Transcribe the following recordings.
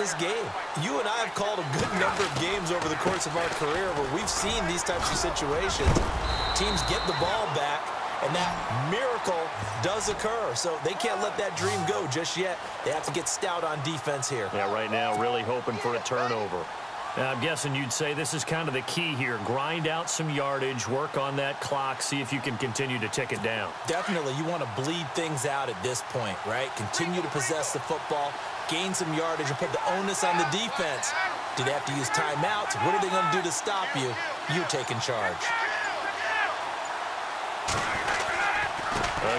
this game. You and I have called a good number of games over the course of our career where we've seen these types of situations. Teams get the ball back, and that miracle does occur. So they can't let that dream go just yet. They have to get stout on defense here. Yeah, right now really hoping for a turnover. Now, I'm guessing you'd say this is kind of the key here. Grind out some yardage, work on that clock, see if you can continue to tick it down. Definitely. You want to bleed things out at this point, right? Continue to possess the football, gain some yardage, and put the onus on the defense. Do they have to use timeouts? What are they going to do to stop you? You taking charge.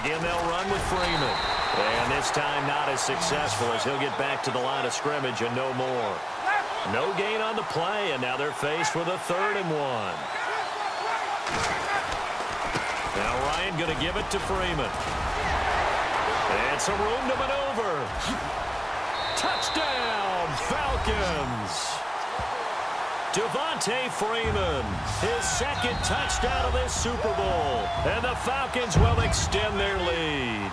Again, they'll run with Freeman. And this time not as successful as he'll get back to the line of scrimmage and no more. No gain on the play, and now they're faced with a 3rd and 1. Now Ryan going to give it to Freeman. And some room to maneuver. Touchdown, Falcons! Devontae Freeman, his 2nd touchdown of this Super Bowl. And the Falcons will extend their lead.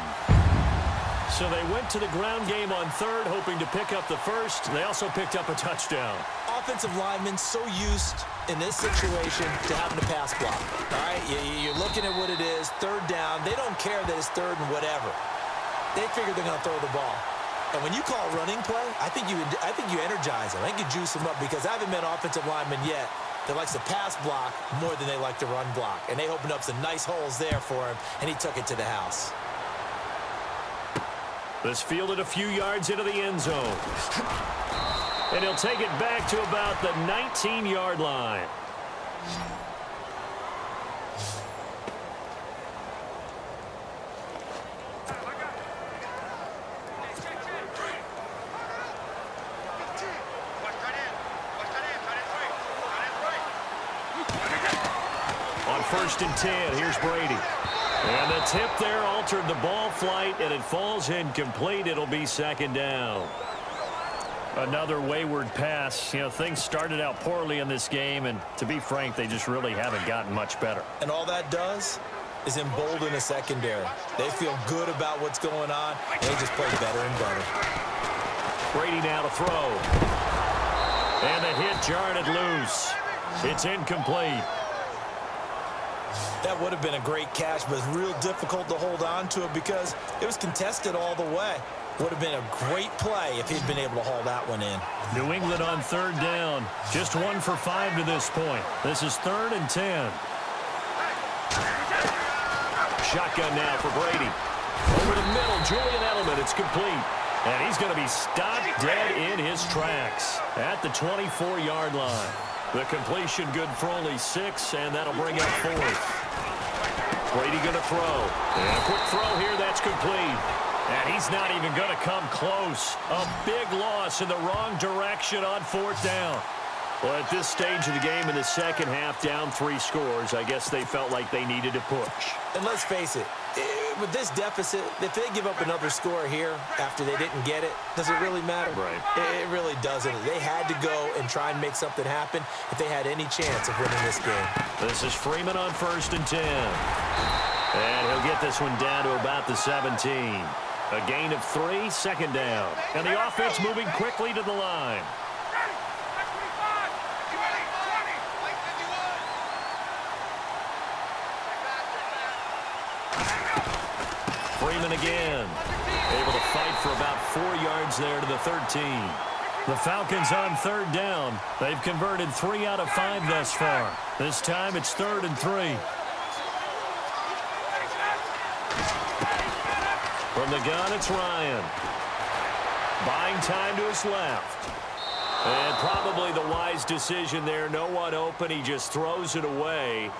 So they went to the ground game on 3rd, hoping to pick up the 1st. They also picked up a touchdown. Offensive linemen so used in this situation to having to pass block. All right, you're looking at what it is, 3rd down. They don't care that it's 3rd and whatever. They figure they're going to throw the ball. And when you call running play, I think you energize them. I think you juice them up because I haven't met an offensive lineman yet that likes to pass block more than they like to run block. And they opened up some nice holes there for him, and he took it to the house. This fielded a few yards into the end zone. And he'll take it back to about the 19-yard line. On 1st and 10, here's Brady. And the tip there altered the ball flight, and it falls incomplete. It'll be 2nd down. Another wayward pass. You know, things started out poorly in this game, and to be frank, they just really haven't gotten much better. And all that does is embolden a secondary. They feel good about what's going on, and they just play better and better. Brady now to throw. And the hit jarred it loose. It's incomplete. That would have been a great catch, but it's real difficult to hold on to it because it was contested all the way. Would have been a great play if he'd been able to haul that one in. New England on 3rd down. Just 1 for 5 to this point. This is 3rd and 10. Shotgun now for Brady. Over the middle, Julian Edelman. It's complete. And he's going to be stopped dead in his tracks at the 24-yard line. The completion good for only 6, and that'll bring up 4th. Brady going to throw. And a quick throw here, that's complete. And he's not even going to come close. A big loss in the wrong direction on 4th down. Well, at this stage of the game in the second half, down 3 scores, I guess they felt like they needed to push. And let's face it, with this deficit, if they give up another score here after they didn't get it, does it really matter? Right. It really doesn't. They had to go and try and make something happen if they had any chance of winning this game. This is Freeman on 1st and 10. And he'll get this one down to about the 17. A gain of 3, 2nd down. And the offense moving quickly to the line. Freeman again. Able to fight for about 4 yards there to the 13. The Falcons on 3rd down. They've converted 3 out of 5 thus far. This time it's 3rd and 3. From the gun, it's Ryan. Buying time to his left. And probably the wise decision there. No one open. He just throws it away.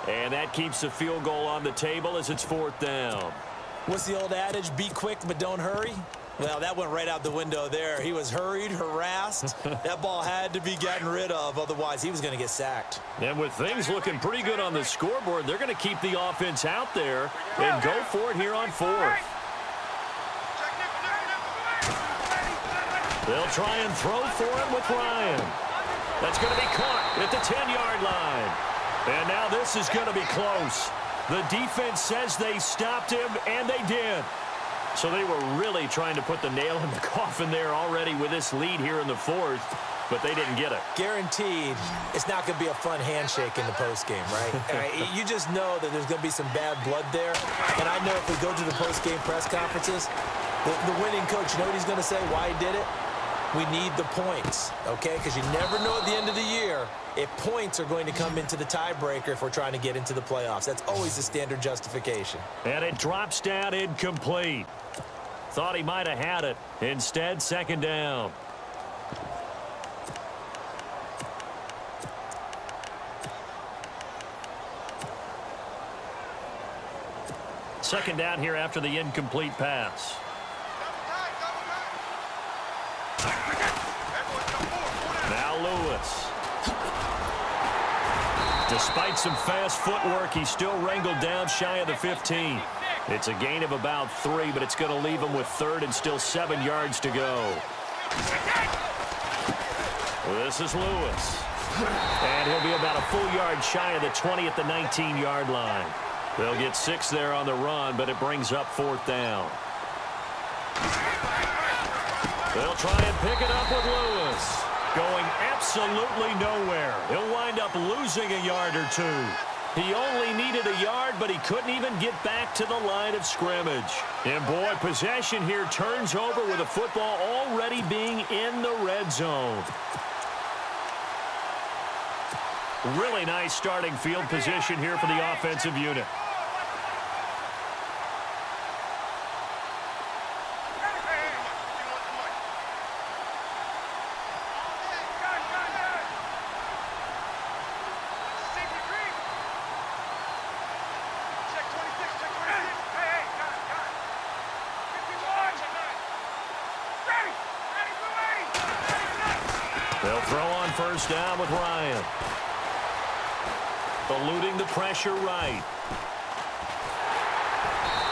And that keeps the field goal on the table as it's 4th down. What's the old adage? Be quick, but don't hurry. Well, that went right out the window there. He was hurried, harassed. That ball had to be gotten rid of. Otherwise, he was going to get sacked. And with things looking pretty good on the scoreboard, they're going to keep the offense out there and go for it here on 4th. They'll try and throw for it with Ryan. That's going to be caught at the 10-yard line. And now this is going to be close. The defense says they stopped him, and they did. So they were really trying to put the nail in the coffin there already with this lead here in the fourth, but they didn't get it. Guaranteed, it's not going to be a fun handshake in the postgame, right? You just know that there's going to be some bad blood there. And I know if we go to the postgame press conferences, the winning coach, you know what he's going to say, why he did it? We need the points, okay? Because you never know at the end of the year if points are going to come into the tiebreaker if we're trying to get into the playoffs. That's always the standard justification. And it drops down incomplete. Thought he might have had it. Instead, second down. Second down here after the incomplete pass. Now Lewis. Despite some fast footwork, he's still wrangled down shy of the 15. It's a gain of about 3, but it's going to leave him with third and still 7 yards to go. This is Lewis. And he'll be about a full yard shy of the 20 at the 19-yard line. They'll get 6 there on the run, but it brings up fourth down. They'll try and pick it up with Lewis. Going absolutely nowhere. He'll wind up losing a yard or 2. He only needed a yard, but he couldn't even get back to the line of scrimmage. And boy, possession here turns over with the football already being in the red zone. Really nice starting field position here for the offensive unit. They'll throw on first down with Ryan. Eluding the pressure right.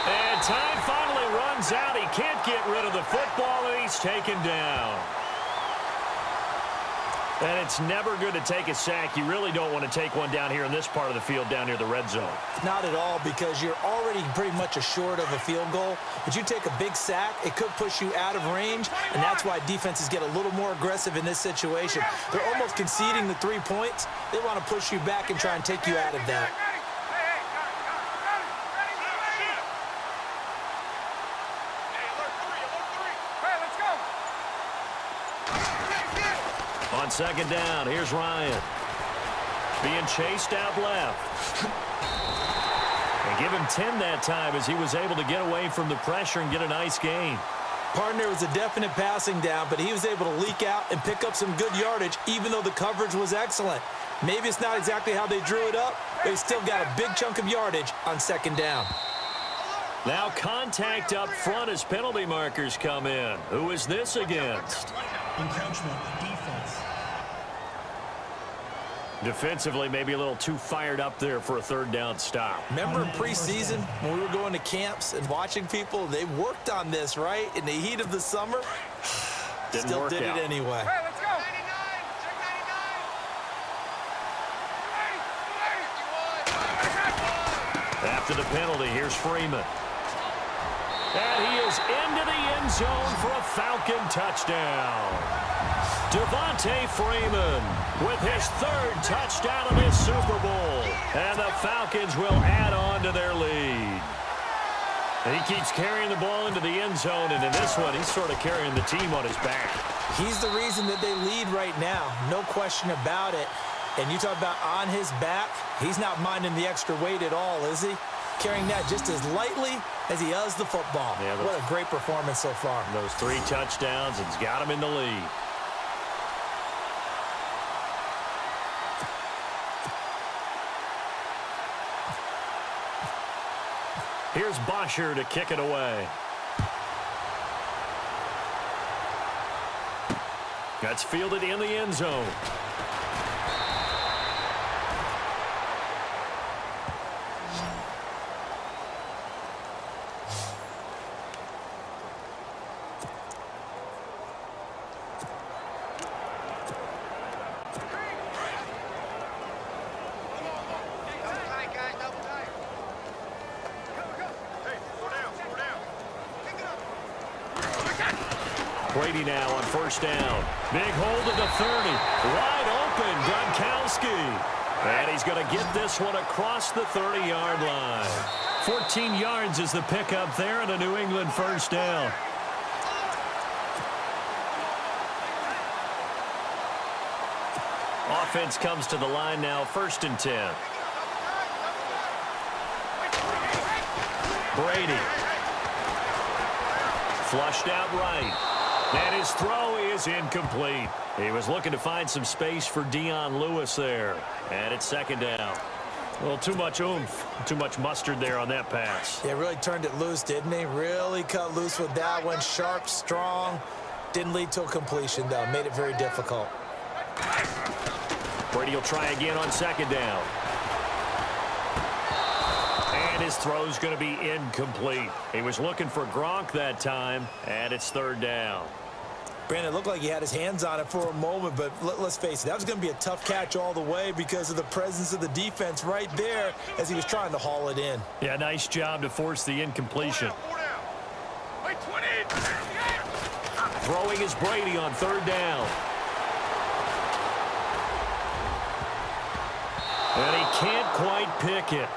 And time finally runs out. He can't get rid of the football, and he's taken down. And it's never good to take a sack. You really don't want to take one down here in this part of the field down near the red zone. Not at all, because you're already pretty much assured of a field goal. But you take a big sack, it could push you out of range, and that's why defenses get a little more aggressive in this situation. They're almost conceding the 3 points. They want to push you back and try and take you out of that. On second down, here's Ryan. Being chased out left. And give him 10 that time as he was able to get away from the pressure and get a nice gain. Partner was a definite passing down, but he was able to leak out and pick up some good yardage, even though the coverage was excellent. Maybe it's not exactly how they drew it up, but he still got a big chunk of yardage on second down. Now contact up front as penalty markers come in. Who is this against? Encroachment defense. Defensively, maybe a little too fired up there for a third down stop. Remember in preseason when we were going to camps and watching people, they worked on this, right? In the heat of the summer, still did it anyway. Hey, let's go. 99, check 99. After the penalty, here's Freeman. And he is into the end zone for a Falcon touchdown. Devontae Freeman with his third touchdown of this Super Bowl. And the Falcons will add on to their lead. And he keeps carrying the ball into the end zone, and in this one, he's sort of carrying the team on his back. He's the reason that they lead right now, no question about it. And you talk about on his back, he's not minding the extra weight at all, is he? Carrying that just as lightly as he does the football. Yeah, what a great performance so far. Those 3 touchdowns, it's got him in the lead. Here's Bosher to kick it away. That's fielded in the end zone. Brady now on first down. Big hold of the 30. Wide open, Gronkowski. And he's going to get this one across the 30-yard line. 14 yards is the pickup there, and a New England first down. Offense comes to the line now, 1st and 10. Brady. Flushed out right. And his throw is incomplete. He was looking to find some space for Dion Lewis there. And it's 2nd down. A little too much oomph, too much mustard there on that pass. Yeah, really turned it loose, didn't he? Really cut loose with that one. Sharp, strong. Didn't lead to a completion, though. Made it very difficult. Brady will try again on 2nd down. And his throw's going to be incomplete. He was looking for Gronk that time, and it's 3rd down. Brandon, it looked like he had his hands on it for a moment, but let's face it, that was going to be a tough catch all the way because of the presence of the defense right there as he was trying to haul it in. Yeah, nice job to force the incompletion. Throwing is Brady on 3rd down. And he can't quite pick it.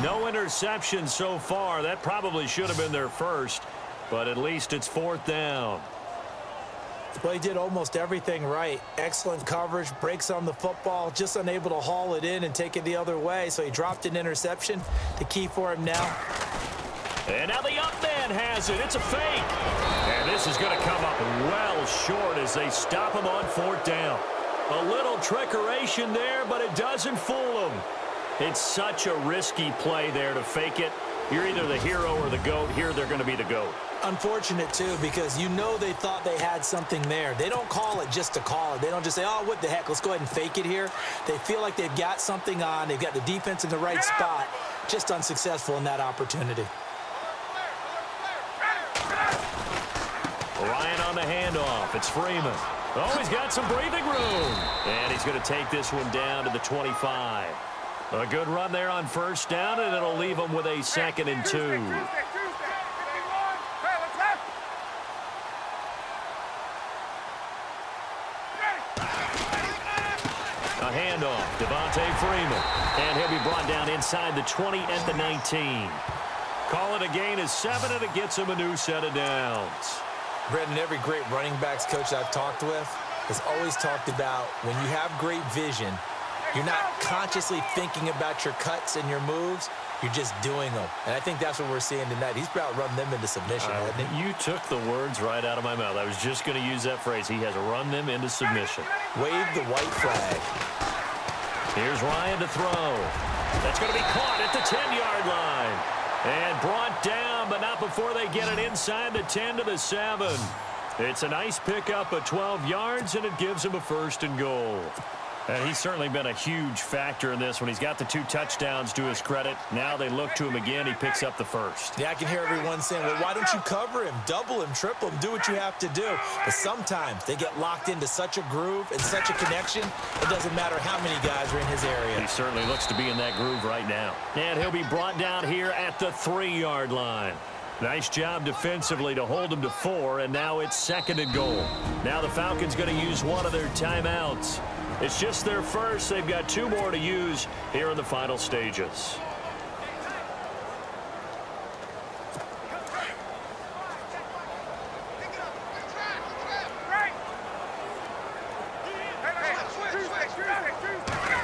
No interception so far. That probably should have been their first, but at least it's 4th down. Well, he did almost everything right. Excellent coverage, breaks on the football, just unable to haul it in and take it the other way, so he dropped an interception. The key for him now. And now the up man has it. It's a fake. And this is going to come up well short as they stop him on 4th down. A little trickeration there, but it doesn't fool him. It's such a risky play there to fake it. You're either the hero or the GOAT. Here they're going to be the GOAT. Unfortunate, too, because you know they thought they had something there. They don't call it just to call it. They don't just say, oh, what the heck, let's go ahead and fake it here. They feel like they've got something on. They've got the defense in the right spot. Just unsuccessful in that opportunity. Ryan on the handoff. It's Freeman. Oh, he's got some breathing room. And he's going to take this one down to the 25. A good run there on 1st down, and it'll leave him with a 2nd and 2. A handoff, Devontae Freeman. And he'll be brought down inside the 20 at the 19. Call it a gain of 7, and it gets him a new set of downs. Brendan, every great running backs coach I've talked with has always talked about when you have great vision, you're not consciously thinking about your cuts and your moves. You're just doing them. And I think that's what we're seeing tonight. He's about run them into submission, hasn't he? You took the words right out of my mouth. I was just going to use that phrase. He has run them into submission. Wave the white flag. Here's Ryan to throw. That's going to be caught at the 10-yard line. And brought down, but not before they get it inside the 10 to the 7. It's a nice pickup of 12 yards, and it gives him a 1st and goal. And he's certainly been a huge factor in this when he's got the 2 touchdowns to his credit. Now they look to him again. He picks up the 1st. Yeah, I can hear everyone saying, well, why don't you cover him, double him, triple him, do what you have to do. But sometimes they get locked into such a groove and such a connection, it doesn't matter how many guys are in his area. He certainly looks to be in that groove right now. And he'll be brought down here at the 3-yard line. Nice job defensively to hold him to 4, and now it's 2nd and goal. Now the Falcons going to use one of their timeouts. It's just their first. They've got 2 more to use here in the final stages.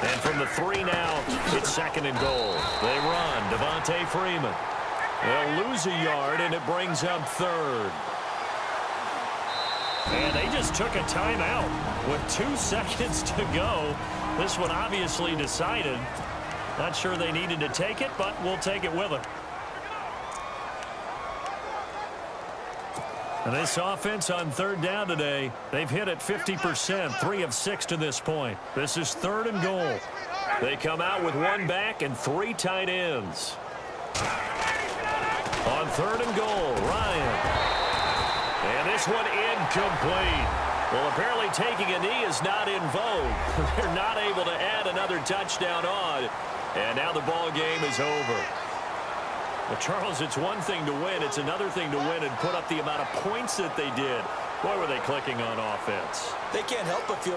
And from the 3 now, it's 2nd and goal. They run. Devontae Freeman. They'll lose a yard, and it brings up 3rd. And they just took a timeout with 2 seconds to go. This one obviously decided. Not sure they needed to take it, but we'll take it with them. And this offense on 3rd down today, they've hit it 50%, 3 of 6 to this point. This is 3rd and goal. They come out with 1 back and 3 tight ends. On 3rd and goal, Ryan. And this one incomplete. Well, apparently taking a knee is not in vogue. They're not able to add another touchdown on. And now the ball game is over. Well, Charles, it's one thing to win. It's another thing to win and put up the amount of points that they did. Boy, were they clicking on offense. They can't help but feel